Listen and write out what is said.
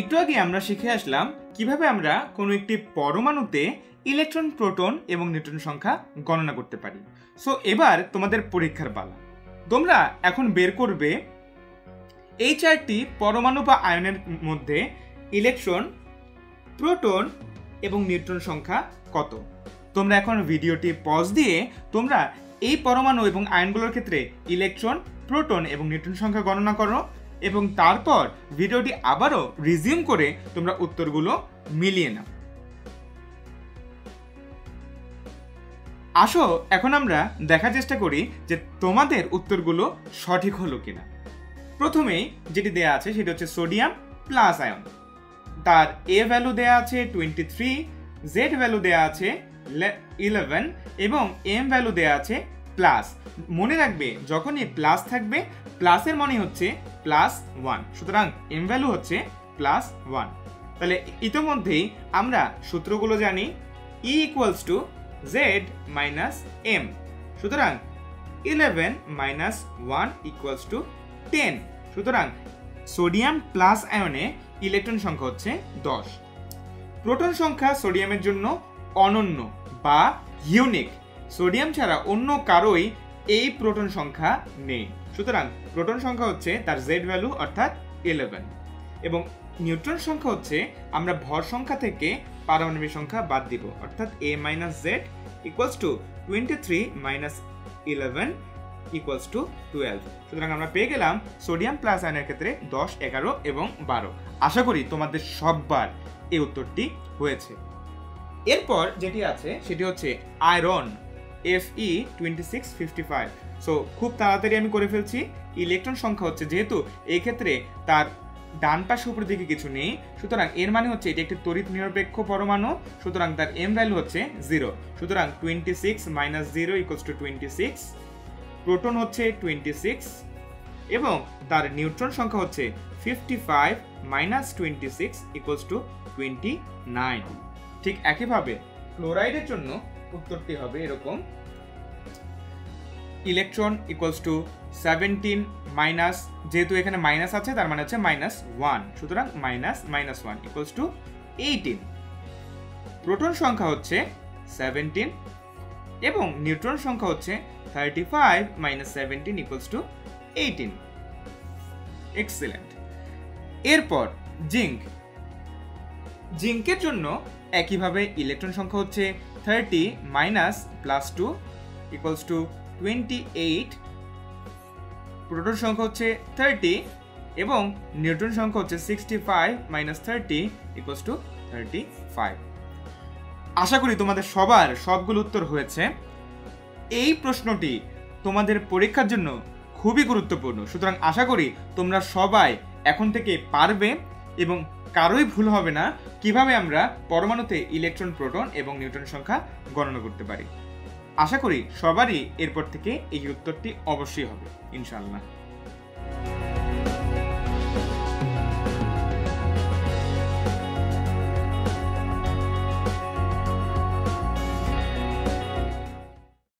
একটু আগে আমরা শিখে আসলাম কিভাবে আমরা কোনো একটি পরমাণুতে ইলেকট্রন, প্রোটন এবং নিউট্রন সংখ্যা গণনা করতে পারি। সো এবার তোমাদের পরীক্ষার পালা। তোমরা এখন বের করবে এই চারটি পরমাণু বা আয়নের মধ্যে ইলেকট্রন, প্রোটন এবং নিউট্রন সংখ্যা কত। তোমরা এখন ভিডিওটি পজ দিয়ে তোমরা এই পরমাণু এবং আয়নগুলোর ক্ষেত্রে ইলেকট্রন, প্রোটন এবং নিউট্রন সংখ্যা গণনা করো এবং তারপর ভিডিওটি আবারও রিজিউম করে তোমরা উত্তরগুলো মিলিয়ে নাও। আসো এখন আমরা দেখার চেষ্টা করি যে তোমাদের উত্তরগুলো সঠিক হলো কিনা। প্রথমেই যেটি দেয়া আছে সেটি হচ্ছে সোডিয়াম প্লাস আয়ন। তার এ ভ্যালু দেয়া আছে 23, জেড ভ্যালু দেয়া আছে 11 এবং এম ভ্যালু দেয়া আছে প্লাস। মনে রাখবে যখনই প্লাস থাকবে প্লাসের মানে হচ্ছে +1, সুতরাং এম ভ্যালু হচ্ছে +1। তাহলে ইতিমধ্যেই আমরা সূত্রগুলো জানি। E = Z - M, সুতরাং 11 - 1 = 10। সুতরাং সোডিয়াম প্লাস আয়নে ইলেকট্রন সংখ্যা হচ্ছে 10। প্রোটন সংখ্যা সোডিয়ামের জন্য অনন্য বা ইউনিক। সোডিয়াম ছাড়া অন্য কারোই এই প্রোটন সংখ্যা নেই, সুতরাং প্রোটন সংখ্যা হচ্ছে তার জেড ভ্যালু অর্থাৎ 11। এবং নিউট্রন সংখ্যা হচ্ছে আমরা ভর সংখ্যা থেকে পারমাণবিক সংখ্যা বাদ দিব, অর্থাৎ A - Z = 23 - 11 = 12। সুতরাং আমরা পেয়ে গেলাম সোডিয়াম প্লাস আয়নের ক্ষেত্রে 10, 11 এবং 12। আশা করি তোমাদের সববার এই উত্তরটি হয়েছে। এরপর যেটি আছে সেটি হচ্ছে আয়রন, Fe2655। সো খুব তাড়াতাড়ি আমি করে ফেলছি। ইলেকট্রন সংখ্যা হচ্ছে, যেহেতু এই ক্ষেত্রে তার ডান পাশে উপরের দিকে কিছু নেই, সুতরাং এর মানে হচ্ছে এটি একটি তড়িৎ নিরপেক্ষ পরমাণু, সুতরাং তার এম ভ্যালু হচ্ছে 0। সুতরাং 26 - 0 = 26। প্রোটন হচ্ছে 26 এবং তার নিউট্রন সংখ্যা হচ্ছে 55 - 26 = 29। ঠিক একইভাবে ক্লোরাইডের জন্য উত্তরটি হবে এরকম। ইলেকট্রন = 17 মাইনাস, যেহেতু এখানে মাইনাস আছে তার মানে হচ্ছে -1, সুতরাং -1 = 18। প্রোটন সংখ্যা হচ্ছে 17 এবং নিউট্রন সংখ্যা হচ্ছে 35 - 17 = 18। এক্সেলেন্ট। এরপর জিঙ্ক। জিঙ্কের জন্য একইভাবে ইলেকট্রন সংখ্যা হচ্ছে 30 - +2 = 28। প্রোটন সংখ্যা হচ্ছে 30 এবং নিউট্রন সংখ্যা হচ্ছে 65 - 30 = 35। আশা করি তোমাদের সবার সবগুলো উত্তর হয়েছে। এই প্রশ্নটি তোমাদের পরীক্ষার জন্য খুবই গুরুত্বপূর্ণ, সুতরাং আশা করি তোমরা সবাই এখন থেকে পারবে এবং কারোই ভুল হবে না কিভাবে আমরা পরমাণুতে ইলেকট্রন, প্রোটন এবং নিউট্রন সংখ্যা গণনা করতে পারি। আশা করি সবারই এরপর থেকে এই উত্তরটি অবশ্যই হবে ইনশাআল্লাহ।